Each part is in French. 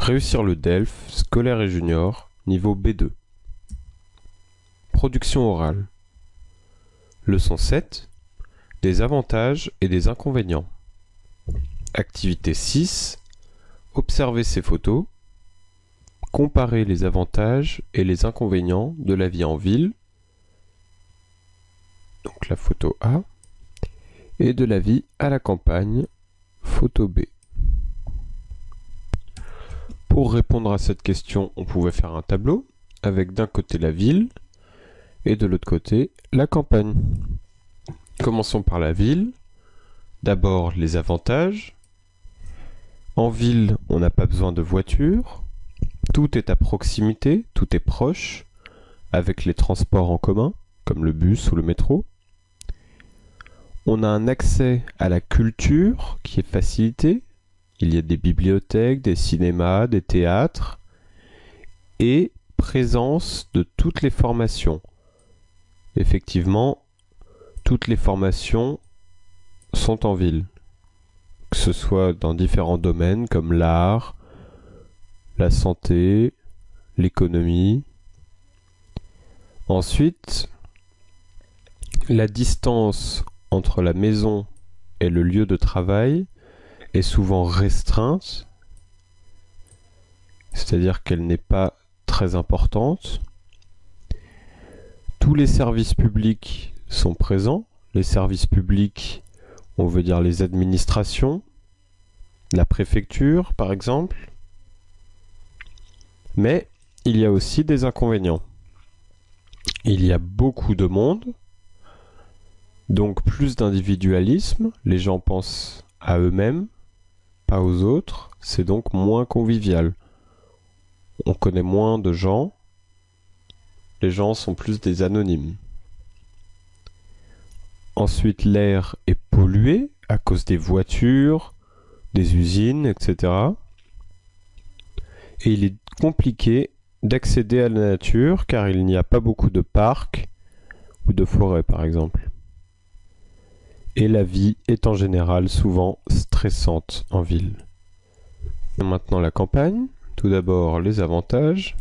Réussir le DELF, scolaire et junior, niveau B2. Production orale. Leçon 7. Des avantages et des inconvénients. Activité 6. Observer ces photos. Comparer les avantages et les inconvénients de la vie en ville. Donc la photo A. Et de la vie à la campagne, photo B. Pour répondre à cette question, on pouvait faire un tableau avec d'un côté la ville et de l'autre côté la campagne. Commençons par la ville. D'abord les avantages. En ville, on n'a pas besoin de voiture. Tout est à proximité, tout est proche, avec les transports en commun, comme le bus ou le métro. On a un accès à la culture qui est facilité. Il y a des bibliothèques, des cinémas, des théâtres et présence de toutes les formations. Effectivement, toutes les formations sont en ville, que ce soit dans différents domaines comme l'art, la santé, l'économie. Ensuite, la distance entre la maison et le lieu de travail est souvent restreinte, c'est-à-dire qu'elle n'est pas très importante. Tous les services publics sont présents. Les services publics, on veut dire les administrations, la préfecture par exemple. Mais il y a aussi des inconvénients. Il y a beaucoup de monde, donc plus d'individualisme, les gens pensent à eux-mêmes, pas aux autres, c'est donc moins convivial. On connaît moins de gens, les gens sont plus des anonymes. Ensuite, l'air est pollué à cause des voitures, des usines, etc. Et il est compliqué d'accéder à la nature car il n'y a pas beaucoup de parcs ou de forêts par exemple. Et la vie est en général souvent stressante en ville. Et maintenant la campagne. Tout d'abord les avantages.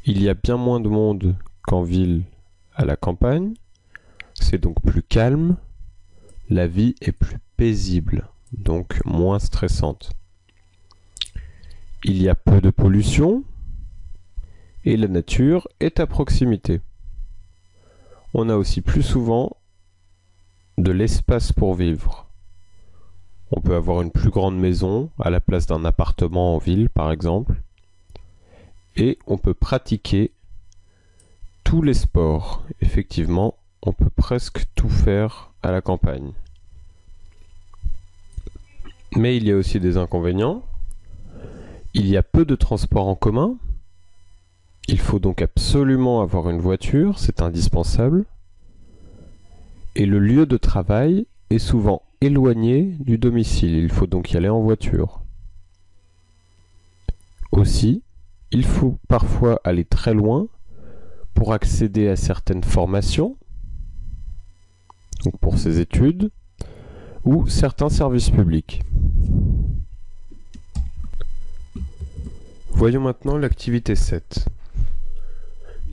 Il y a bien moins de monde qu'en ville à la campagne. C'est donc plus calme. La vie est plus paisible, donc moins stressante. Il y a peu de pollution et la nature est à proximité. On a aussi plus souvent de l'espace pour vivre. On peut avoir une plus grande maison à la place d'un appartement en ville, par exemple. Et on peut pratiquer tous les sports. Effectivement, on peut presque tout faire à la campagne. Mais il y a aussi des inconvénients. Il y a peu de transports en commun. Il faut donc absolument avoir une voiture, c'est indispensable. Et le lieu de travail est souvent éloigné du domicile, il faut donc y aller en voiture. Aussi, il faut parfois aller très loin pour accéder à certaines formations, donc pour ses études, ou certains services publics. Voyons maintenant l'activité 7.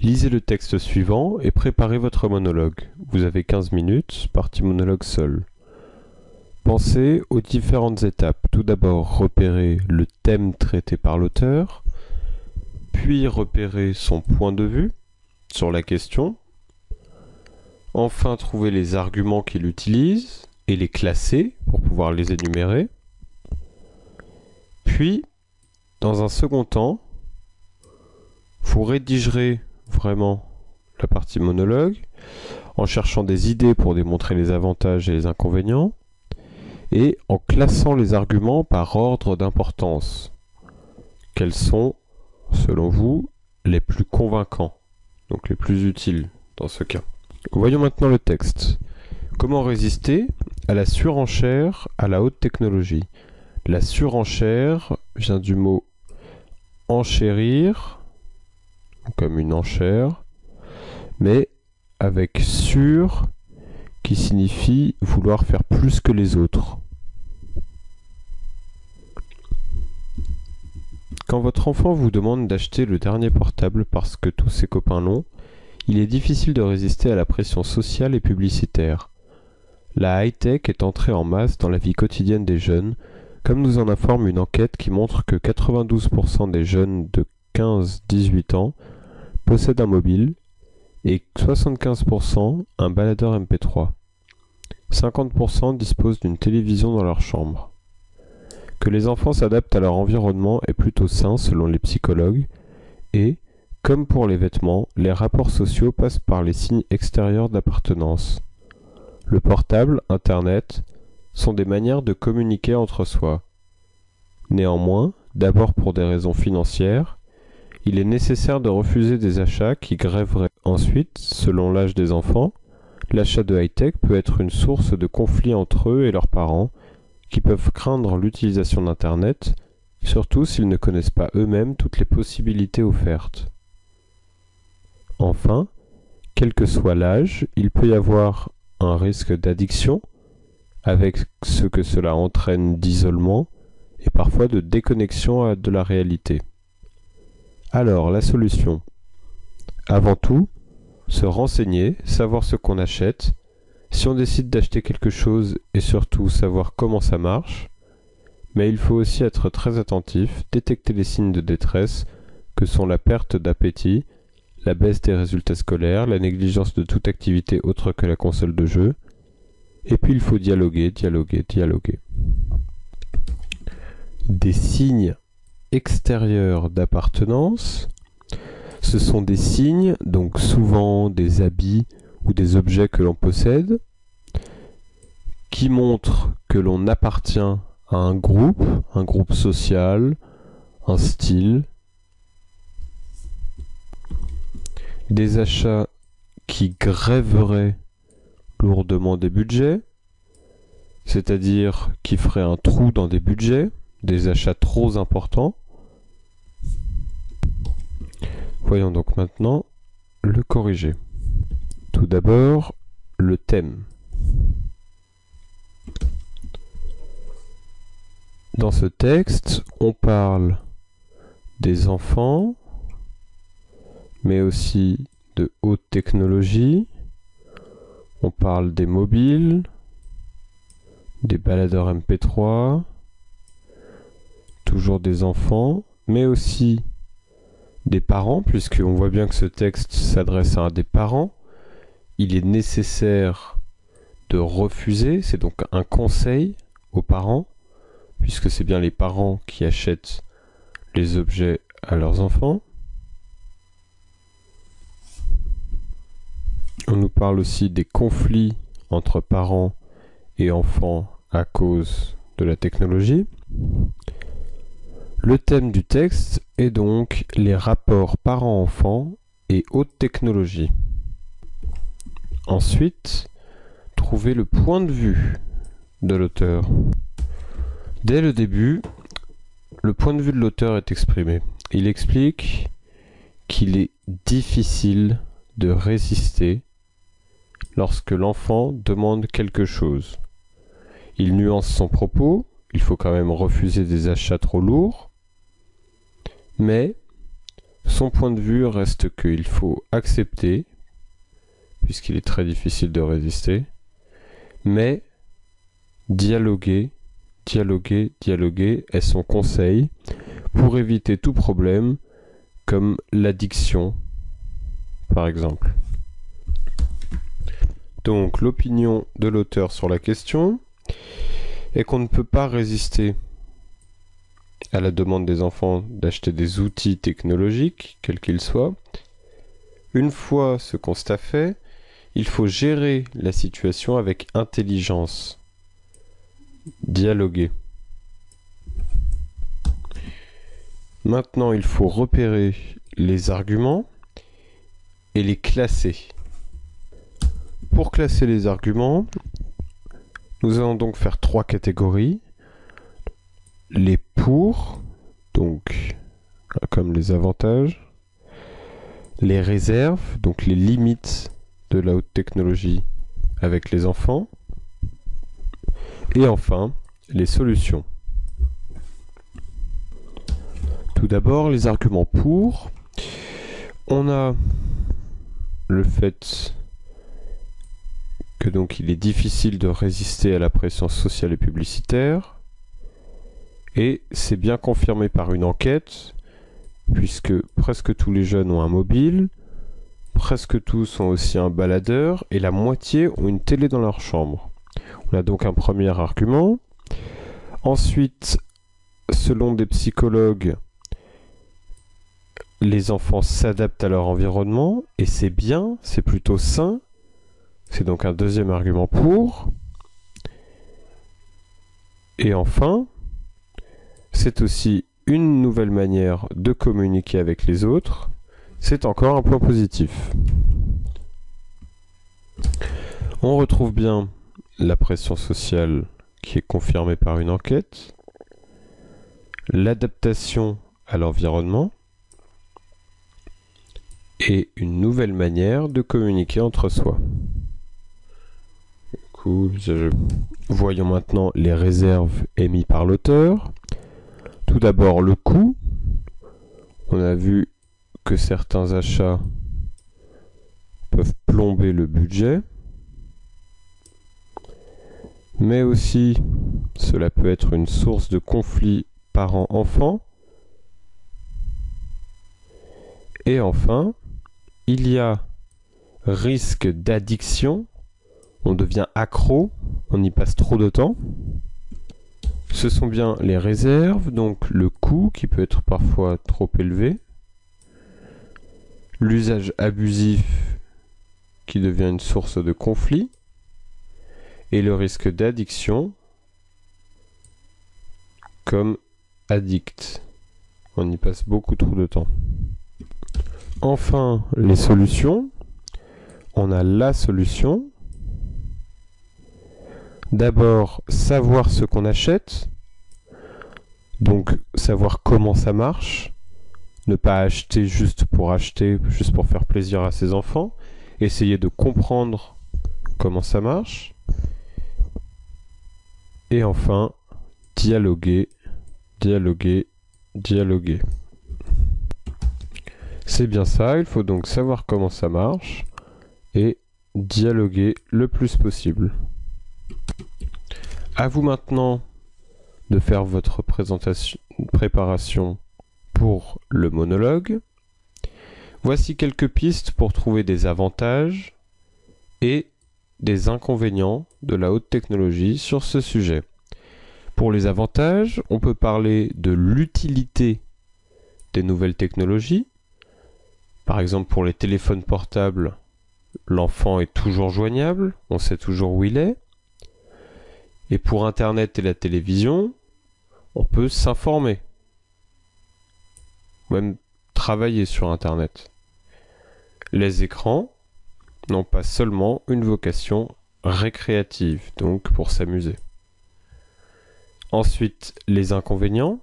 Lisez le texte suivant et préparez votre monologue. Vous avez 15 minutes, partie monologue seul. Pensez aux différentes étapes. Tout d'abord, repérez le thème traité par l'auteur, puis repérez son point de vue sur la question. Enfin, trouvez les arguments qu'il utilise et les classer pour pouvoir les énumérer. Puis, dans un second temps, vous rédigerez vraiment la partie monologue en cherchant des idées pour démontrer les avantages et les inconvénients et en classant les arguments par ordre d'importance. Quels sont, selon vous, les plus convaincants, donc les plus utiles dans ce cas. Voyons maintenant le texte. Comment résister à la surenchère à la haute technologie? La surenchère vient du mot enchérir, comme une enchère, mais avec sur qui signifie vouloir faire plus que les autres. Quand votre enfant vous demande d'acheter le dernier portable parce que tous ses copains l'ont, il est difficile de résister à la pression sociale et publicitaire. La high-tech est entrée en masse dans la vie quotidienne des jeunes, comme nous en informe une enquête qui montre que 92% des jeunes de 15-18 ans possèdent un mobile et 75% un baladeur MP3. 50% disposent d'une télévision dans leur chambre. Que les enfants s'adaptent à leur environnement est plutôt sain selon les psychologues et, comme pour les vêtements, les rapports sociaux passent par les signes extérieurs d'appartenance. Le portable, Internet, sont des manières de communiquer entre soi. Néanmoins, d'abord pour des raisons financières, il est nécessaire de refuser des achats qui grèveraient. Ensuite, selon l'âge des enfants, l'achat de high-tech peut être une source de conflits entre eux et leurs parents, qui peuvent craindre l'utilisation d'Internet, surtout s'ils ne connaissent pas eux-mêmes toutes les possibilités offertes. Enfin, quel que soit l'âge, il peut y avoir un risque d'addiction, avec ce que cela entraîne d'isolement et parfois de déconnexion de la réalité. Alors, la solution. Avant tout, se renseigner, savoir ce qu'on achète, si on décide d'acheter quelque chose et surtout savoir comment ça marche, mais il faut aussi être très attentif, détecter les signes de détresse que sont la perte d'appétit, la baisse des résultats scolaires, la négligence de toute activité autre que la console de jeu, et puis il faut dialoguer. Des signes extérieurs d'appartenance, ce sont des signes, donc souvent des habits ou des objets que l'on possède, qui montrent que l'on appartient à un groupe social, un style, des achats qui grèveraient lourdement des budgets, c'est-à-dire qui feraient un trou dans des budgets, des achats trop importants. Voyons donc maintenant le corriger. Tout d'abord, le thème. Dans ce texte, on parle des enfants, mais aussi de haute technologie. On parle des mobiles, des baladeurs MP3, toujours des enfants, mais aussi des parents, puisqu'on voit bien que ce texte s'adresse à des parents. Il est nécessaire de refuser, c'est donc un conseil aux parents, puisque c'est bien les parents qui achètent les objets à leurs enfants. On nous parle aussi des conflits entre parents et enfants à cause de la technologie. Le thème du texte est donc les rapports parents-enfants et haute technologie. Ensuite, trouver le point de vue de l'auteur. Dès le début, le point de vue de l'auteur est exprimé. Il explique qu'il est difficile de résister lorsque l'enfant demande quelque chose. Il nuance son propos, il faut quand même refuser des achats trop lourds, mais son point de vue reste qu'il faut accepter, puisqu'il est très difficile de résister, mais dialoguer est son conseil pour éviter tout problème, comme l'addiction, par exemple. Donc l'opinion de l'auteur sur la question est qu'on ne peut pas résister à la demande des enfants d'acheter des outils technologiques, quels qu'ils soient. Une fois ce constat fait, il faut gérer la situation avec intelligence, dialoguer. Maintenant, il faut repérer les arguments et les classer. Pour classer les arguments, nous allons donc faire 3 catégories. Les pour, donc comme les avantages. Les réserves, donc les limites de la haute technologie avec les enfants. Et enfin, les solutions. Tout d'abord, les arguments pour. On a le fait que donc il est difficile de résister à la pression sociale et publicitaire. Et c'est bien confirmé par une enquête, puisque presque tous les jeunes ont un mobile, presque tous ont aussi un baladeur, et la moitié ont une télé dans leur chambre. On a donc un premier argument. Ensuite, selon des psychologues, les enfants s'adaptent à leur environnement, et c'est bien, c'est plutôt sain. C'est donc un deuxième argument pour. Et enfin, c'est aussi une nouvelle manière de communiquer avec les autres. C'est encore un point positif. On retrouve bien la pression sociale qui est confirmée par une enquête, l'adaptation à l'environnement et une nouvelle manière de communiquer entre soi. Voyons maintenant les réserves émises par l'auteur. Tout d'abord le coût. On a vu que certains achats peuvent plomber le budget. Mais aussi, cela peut être une source de conflit parents-enfants. Et enfin, il y a risque d'addiction. On devient accro, on y passe trop de temps. Ce sont bien les réserves, donc le coût qui peut être parfois trop élevé. L'usage abusif qui devient une source de conflit. Et le risque d'addiction comme addict. On y passe beaucoup trop de temps. Enfin, les solutions. On a la solution. D'abord, savoir ce qu'on achète. Donc, savoir comment ça marche. Ne pas acheter juste pour faire plaisir à ses enfants. Essayer de comprendre comment ça marche. Et enfin, dialoguer. C'est bien ça, il faut donc savoir comment ça marche et dialoguer le plus possible. À vous maintenant de faire votre préparation pour le monologue. Voici quelques pistes pour trouver des avantages et des inconvénients de la haute technologie sur ce sujet. Pour les avantages, on peut parler de l'utilité des nouvelles technologies. Par exemple, pour les téléphones portables, l'enfant est toujours joignable, on sait toujours où il est. Et pour Internet et la télévision, on peut s'informer, même travailler sur Internet. Les écrans n'ont pas seulement une vocation récréative, donc pour s'amuser. Ensuite, les inconvénients.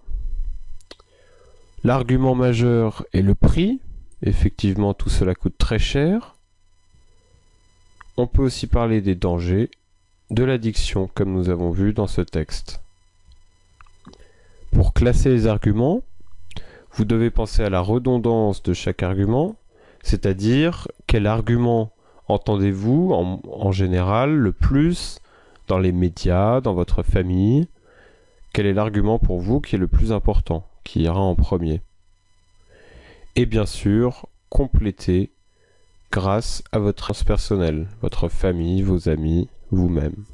L'argument majeur est le prix. Effectivement, tout cela coûte très cher. On peut aussi parler des dangers, de l'addiction, comme nous avons vu dans ce texte. Pour classer les arguments, vous devez penser à la redondance de chaque argument, c'est-à-dire quel argument entendez-vous en général le plus dans les médias, dans votre famille? Quel est l'argument pour vous qui est le plus important, qui ira en premier? Et bien sûr, compléter grâce à votre expérience personnelle, votre famille, vos amis, vous-même.